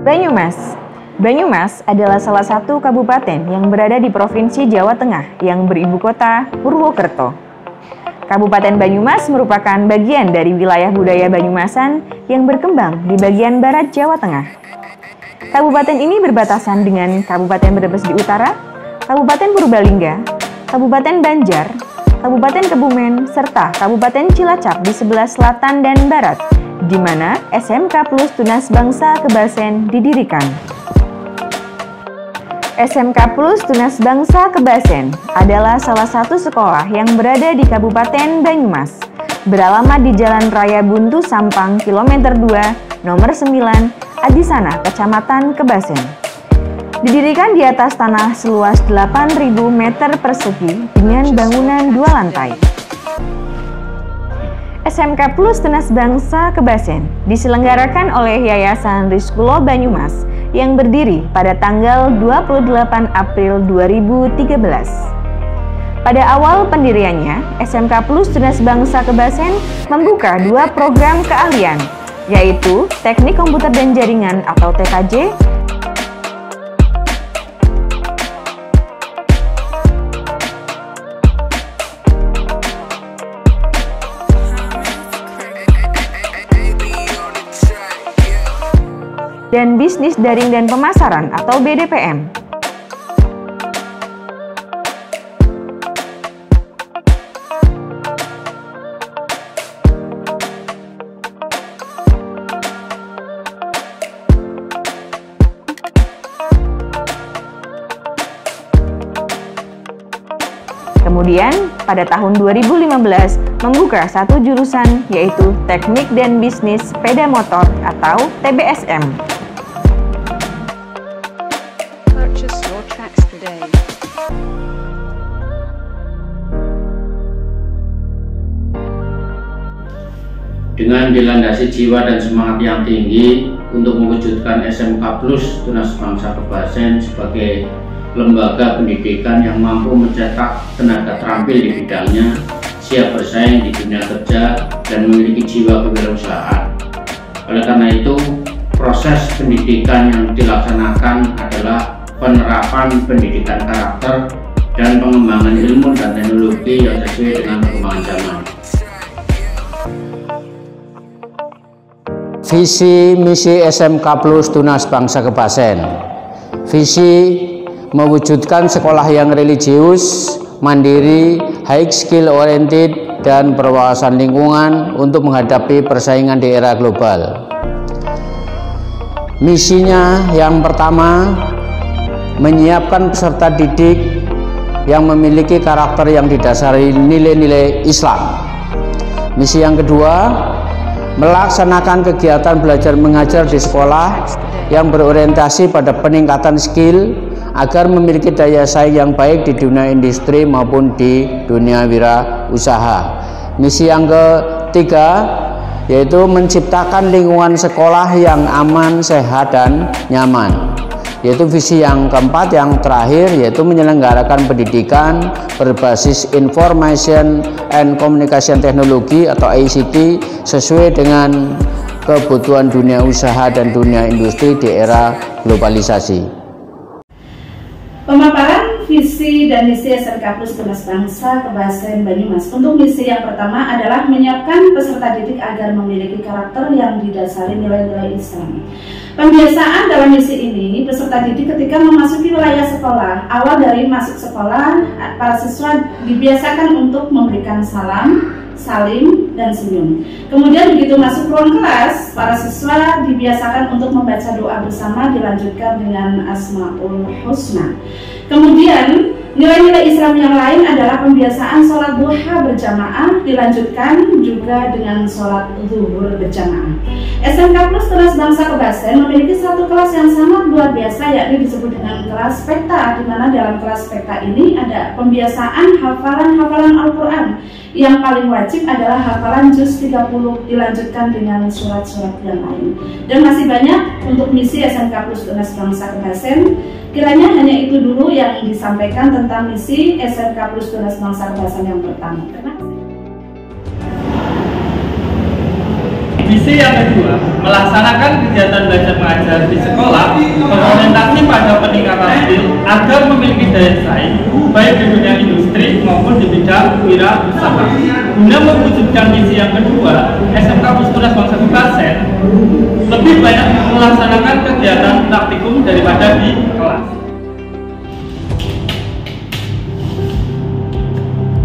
Banyumas. Banyumas adalah salah satu kabupaten yang berada di Provinsi Jawa Tengah yang beribu kota Purwokerto. Kabupaten Banyumas merupakan bagian dari wilayah budaya Banyumasan yang berkembang di bagian barat Jawa Tengah. Kabupaten ini berbatasan dengan Kabupaten Brebes di utara, Kabupaten Purbalingga, Kabupaten Banjar, Kabupaten Kebumen, serta Kabupaten Cilacap di sebelah selatan dan barat, di mana SMK Plus Tunas Bangsa Kebasen didirikan. SMK Plus Tunas Bangsa Kebasen adalah salah satu sekolah yang berada di Kabupaten Banyumas, beralamat di Jalan Raya Buntu Sampang, kilometer 2, nomor 9, Adisana, Kecamatan Kebasen. Didirikan di atas tanah seluas 8.000 meter persegi dengan bangunan 2 lantai. SMK Plus Tunas Bangsa Kebasen diselenggarakan oleh Yayasan Rizkulo Banyumas yang berdiri pada tanggal 28 April 2013. Pada awal pendiriannya, SMK Plus Tunas Bangsa Kebasen membuka 2 program keahlian, yaitu Teknik Komputer dan Jaringan atau TKJ, dan Bisnis Daring dan Pemasaran atau BDPM. Kemudian, pada tahun 2015 membuka satu jurusan yaitu Teknik dan Bisnis Sepeda Motor atau TBSM. Dengan dilandasi jiwa dan semangat yang tinggi untuk mewujudkan SMK Plus Tunas Bangsa Kebasen sebagai lembaga pendidikan yang mampu mencetak tenaga terampil di bidangnya, siap bersaing di dunia kerja, dan memiliki jiwa kewirausahaan. Oleh karena itu, proses pendidikan yang dilaksanakan adalah penerapan pendidikan karakter dan pengembangan ilmu dan teknologi yang sesuai dengan perkembangan zaman. Visi misi SMK Plus Tunas Bangsa Kebasen. Visi mewujudkan sekolah yang religius, mandiri, high skill oriented, dan berwawasan lingkungan untuk menghadapi persaingan di era global. Misinya yang pertama, menyiapkan peserta didik yang memiliki karakter yang didasari nilai-nilai Islam. Misi yang kedua, melaksanakan kegiatan belajar mengajar di sekolah yang berorientasi pada peningkatan skill agar memiliki daya saing yang baik di dunia industri maupun di dunia wirausaha. Misi yang ketiga yaitu menciptakan lingkungan sekolah yang aman, sehat, dan nyaman. Yaitu visi yang keempat, yang terakhir, yaitu menyelenggarakan pendidikan berbasis Information and Communication Technology atau ICT sesuai dengan kebutuhan dunia usaha dan dunia industri di era globalisasi. Pemaparan visi dan misi SMK Plus Tunas Bangsa Kebasen Banyumas. Untuk misi yang pertama adalah menyiapkan peserta didik agar memiliki karakter yang didasari nilai-nilai Islam. Pembiasaan dalam misi ini, peserta didik ketika memasuki wilayah sekolah, awal dari masuk sekolah, para siswa dibiasakan untuk memberikan salam, salim, dan senyum. Kemudian begitu masuk ruang kelas, para siswa dibiasakan untuk membaca doa bersama, dilanjutkan dengan Asmaul Husna. Kemudian nilai-nilai Islam yang lain adalah pembiasaan sholat duha berjamaah, dilanjutkan juga dengan sholat zuhur berjamaah. SMK Plus Tunas Bangsa Kebasen memiliki satu kelas yang sangat luar biasa, yakni disebut dengan kelas spekta, di mana dalam kelas spekta ini ada pembiasaan hafalan Al-Quran. Yang paling wajib adalah hafalan juz 30, dilanjutkan dengan surat-surat yang lain. Dan masih banyak untuk misi SMK Plus Tunas Bangsa Kebasen. Kiranya hanya itu dulu yang disampaikan tentang misi SMK Plus Tunas Bangsa Kebasen yang pertama. Terima kasih. Misi yang kedua, melaksanakan kegiatan belajar mengajar di sekolah berorientasi pada peningkatan skill agar memiliki daya saing baik di dunia industri maupun di bidang wirausaha. Guna mewujudkan misi yang kedua, SMK Plus Tunas Bangsa Kebasen lebih banyak melaksanakan kegiatan praktikum daripada di kelas.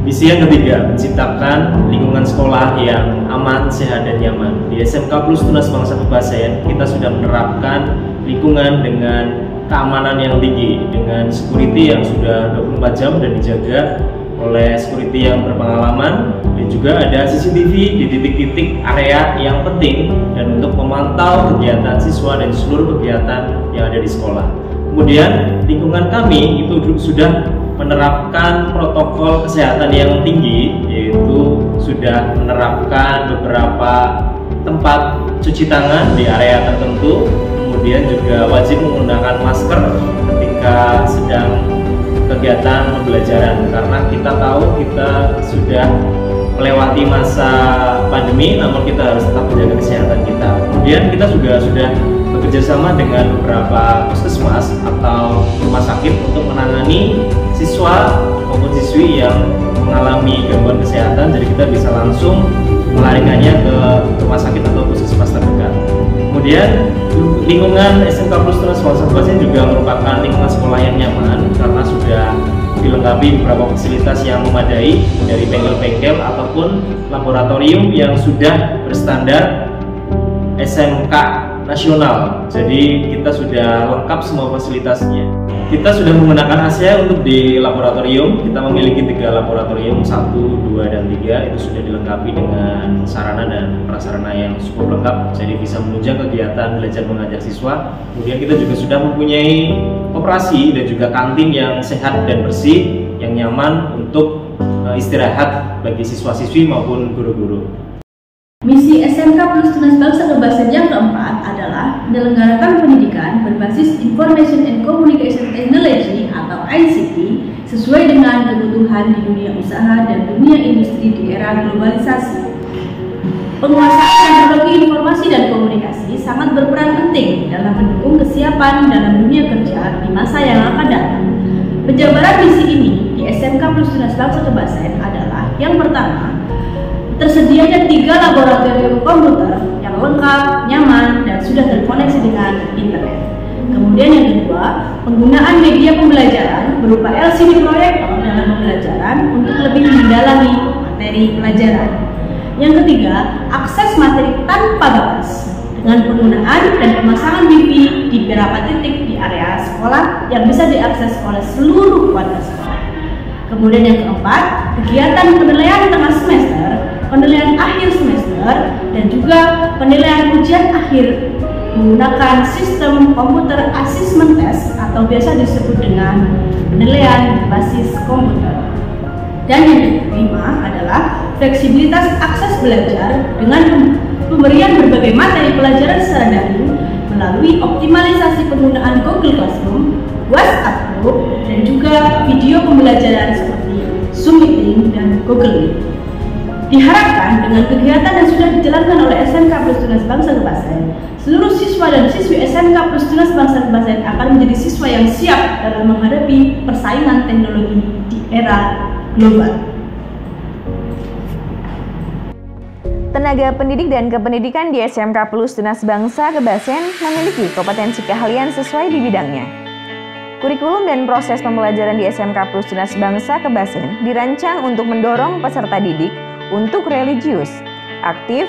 Misi yang ketiga, menciptakan lingkungan sekolah yang aman, sehat, dan nyaman. Di SMK Plus Tunas Bangsa Kebasen, kita sudah menerapkan lingkungan dengan keamanan yang tinggi, dengan security yang sudah 24 jam dan dijaga oleh security yang berpengalaman, dan juga ada CCTV di titik-titik area yang penting dan untuk memantau kegiatan siswa dan seluruh kegiatan yang ada di sekolah. Kemudian lingkungan kami itu sudah menerapkan protokol kesehatan yang tinggi, yaitu sudah menerapkan beberapa tempat cuci tangan di area tertentu, kemudian juga wajib menggunakan masker ketika sedang kegiatan pembelajaran, karena kita tahu kita sudah melewati masa pandemi, namun kita harus tetap menjaga kesehatan kita. Kemudian kita juga sudah bekerjasama dengan beberapa puskesmas atau rumah sakit untuk menangani siswa maupun siswi yang mengalami gangguan kesehatan, jadi kita bisa langsung melarikannya ke rumah sakit atau puskesmas terdekat. Kemudian lingkungan SMK Plus Tunas Bangsa Kebasen juga merupakan lingkungan sekolah yang nyaman karena sudah dilengkapi beberapa fasilitas yang memadai, dari bengkel-bengkel ataupun laboratorium yang sudah berstandar SMK nasional. Jadi kita sudah lengkap semua fasilitasnya. Kita sudah menggunakan AC untuk di laboratorium. Kita memiliki 3 laboratorium, 1, 2, dan 3. Itu sudah dilengkapi dengan sarana dan prasarana yang cukup lengkap, jadi bisa menunjang kegiatan belajar mengajar siswa. Kemudian kita juga sudah mempunyai koperasi dan juga kantin yang sehat dan bersih, yang nyaman untuk istirahat bagi siswa-siswi maupun guru-guru. Misi SMK Plus Tunas Bangsa Kebasen yang keempat adalah menyelenggarakan pendidikan berbasis Information and Communication Technology atau ICT sesuai dengan kebutuhan di dunia usaha dan dunia industri di era globalisasi. Penguasaan teknologi informasi dan komunikasi sangat berperan penting dalam mendukung kesiapan dalam dunia kerja di masa yang akan datang. Penjabaran misi ini di SMK Plus Tunas Bangsa Kebasen adalah yang pertama, tersedianya 3 laboratorium komputer yang lengkap, nyaman, dan sudah terkoneksi dengan internet. Kemudian yang kedua, penggunaan media pembelajaran berupa LCD proyektor dalam pembelajaran untuk lebih mendalami materi pelajaran. Yang ketiga, akses materi tanpa batas dengan penggunaan dan pemasangan Wi-Fi di beberapa titik di area sekolah yang bisa diakses oleh seluruh warga sekolah. Kemudian yang keempat, kegiatan penilaian tengah semester, penilaian akhir semester, dan juga penilaian ujian akhir menggunakan sistem komputer assessment test atau biasa disebut dengan penilaian basis komputer. Dan yang kelima adalah fleksibilitas akses belajar dengan pemberian berbagai materi pelajaran secara daring melalui optimalisasi penggunaan Google Classroom, WhatsApp Group, dan juga video pembelajaran seperti Zoom Meeting dan Google Meet. Diharapkan dengan kegiatan yang sudah dijalankan oleh SMK Plus Tunas Bangsa Kebasen, seluruh siswa dan siswi SMK Plus Tunas Bangsa Kebasen akan menjadi siswa yang siap dalam menghadapi persaingan teknologi di era global. Tenaga pendidik dan kependidikan di SMK Plus Tunas Bangsa Kebasen memiliki kompetensi keahlian sesuai di bidangnya. Kurikulum dan proses pembelajaran di SMK Plus Tunas Bangsa Kebasen dirancang untuk mendorong peserta didik untuk religius, aktif,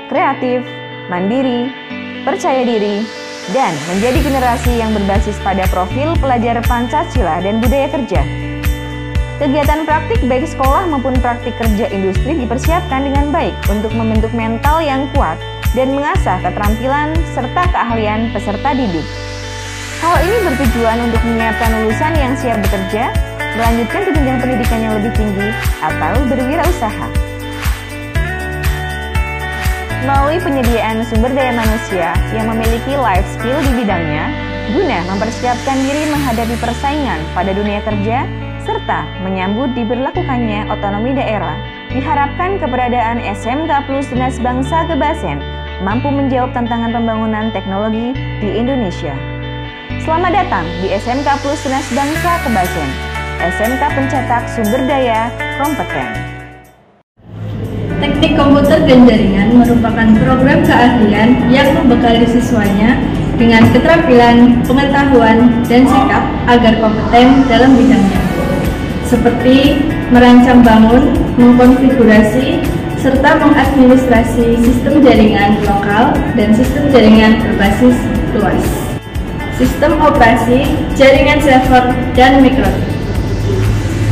kreatif, mandiri, percaya diri, dan menjadi generasi yang berbasis pada profil pelajar Pancasila dan budaya kerja. Kegiatan praktik baik sekolah maupun praktik kerja industri dipersiapkan dengan baik untuk membentuk mental yang kuat dan mengasah keterampilan serta keahlian peserta didik. Hal ini bertujuan untuk menyiapkan lulusan yang siap bekerja, melanjutkan ke jenjang pendidikan yang lebih tinggi, atau berwirausaha. Melalui penyediaan sumber daya manusia yang memiliki life skill di bidangnya, guna mempersiapkan diri menghadapi persaingan pada dunia kerja, serta menyambut diberlakukannya otonomi daerah, diharapkan keberadaan SMK Plus Tunas Bangsa Kebasen mampu menjawab tantangan pembangunan teknologi di Indonesia. Selamat datang di SMK Plus Tunas Bangsa Kebasen, SMK Pencetak Sumber Daya Kompeten. Teknik komputer dan jaringan merupakan program keahlian yang membekali siswanya dengan keterampilan, pengetahuan, dan sikap agar kompeten dalam bidangnya, seperti merancang bangun, mengkonfigurasi, serta mengadministrasi sistem jaringan lokal dan sistem jaringan berbasis luas, sistem operasi, jaringan server, dan mikrochip.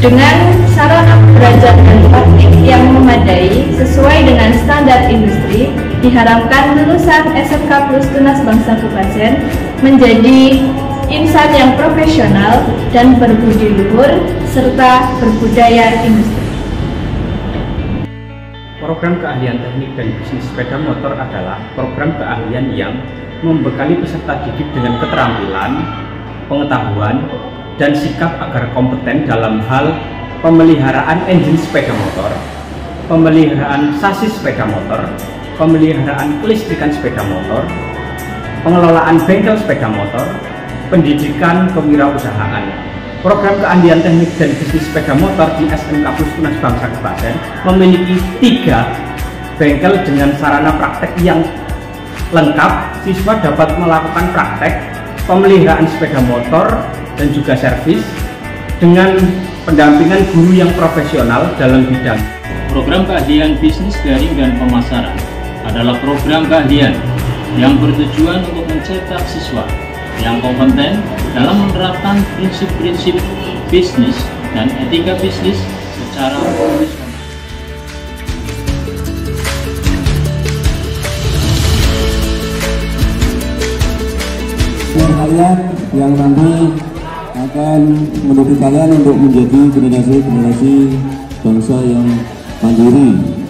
Dengan sarana belajar dan praktik yang memadai sesuai dengan standar industri, diharapkan lulusan SMK Plus Tunas Bangsa Kebasen menjadi insan yang profesional dan berbudi luhur serta berbudaya industri. Program keahlian teknik dan bisnis sepeda motor adalah program keahlian yang membekali peserta didik dengan keterampilan, pengetahuan, dan sikap agar kompeten dalam hal pemeliharaan engine sepeda motor, pemeliharaan sasis sepeda motor, pemeliharaan kelistrikan sepeda motor, pengelolaan bengkel sepeda motor, pendidikan kewirausahaan. Program keahlian teknik dan bisnis sepeda motor di SMK Plus Tunas Bangsa Kebasen memiliki 3 bengkel dengan sarana praktek yang lengkap. Siswa dapat melakukan praktek pemeliharaan sepeda motor dan juga servis dengan pendampingan guru yang profesional dalam bidang. Program keahlian bisnis daring dan pemasaran adalah program keahlian yang bertujuan untuk mencetak siswa yang kompeten dalam menerapkan prinsip-prinsip bisnis dan etika bisnis secara profesional. Kalian yang nanti akan mendidik kalian untuk menjadi generasi bangsa yang mandiri.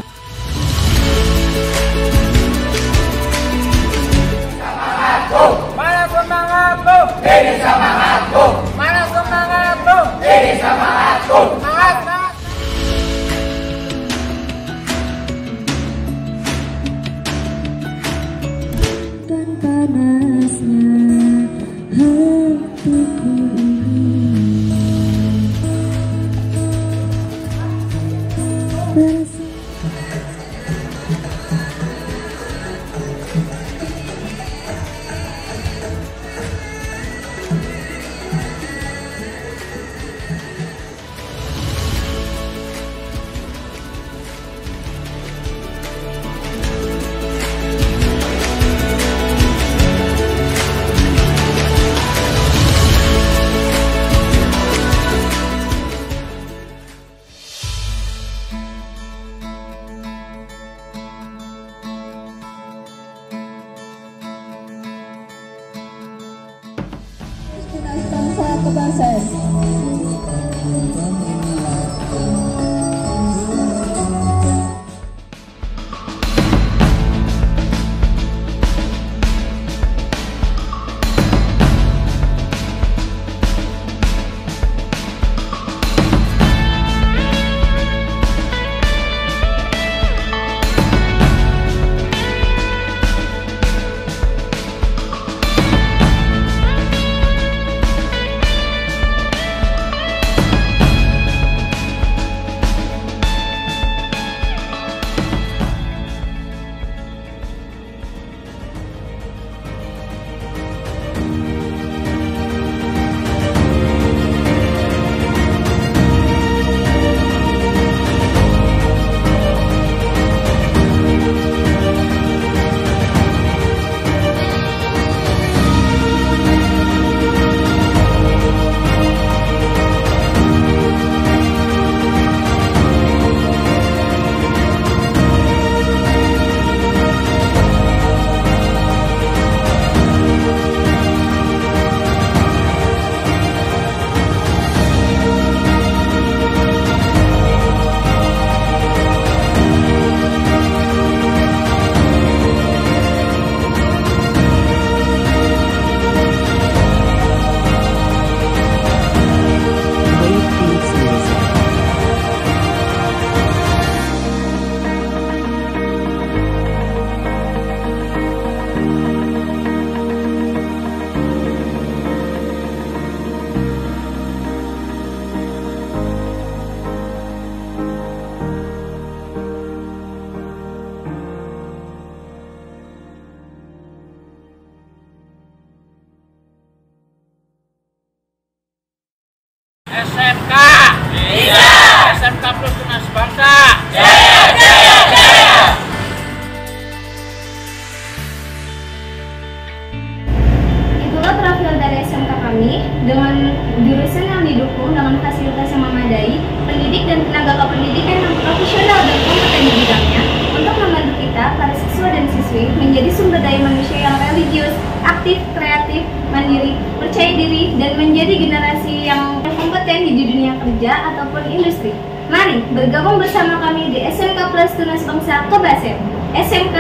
Semangatku, mana semangatku? Ini semangatku. Mana semangatku? Ini semangatku. Semangat. Dan panasnya hatiku pendidikan yang profesional dan kompeten di bidangnya untuk membantu kita, para siswa dan siswi, menjadi sumber daya manusia yang religius, aktif, kreatif, mandiri, percaya diri, dan menjadi generasi yang kompeten di dunia kerja ataupun industri. Mari bergabung bersama kami di SMK Plus Tunas Bangsa Kebasen. SMK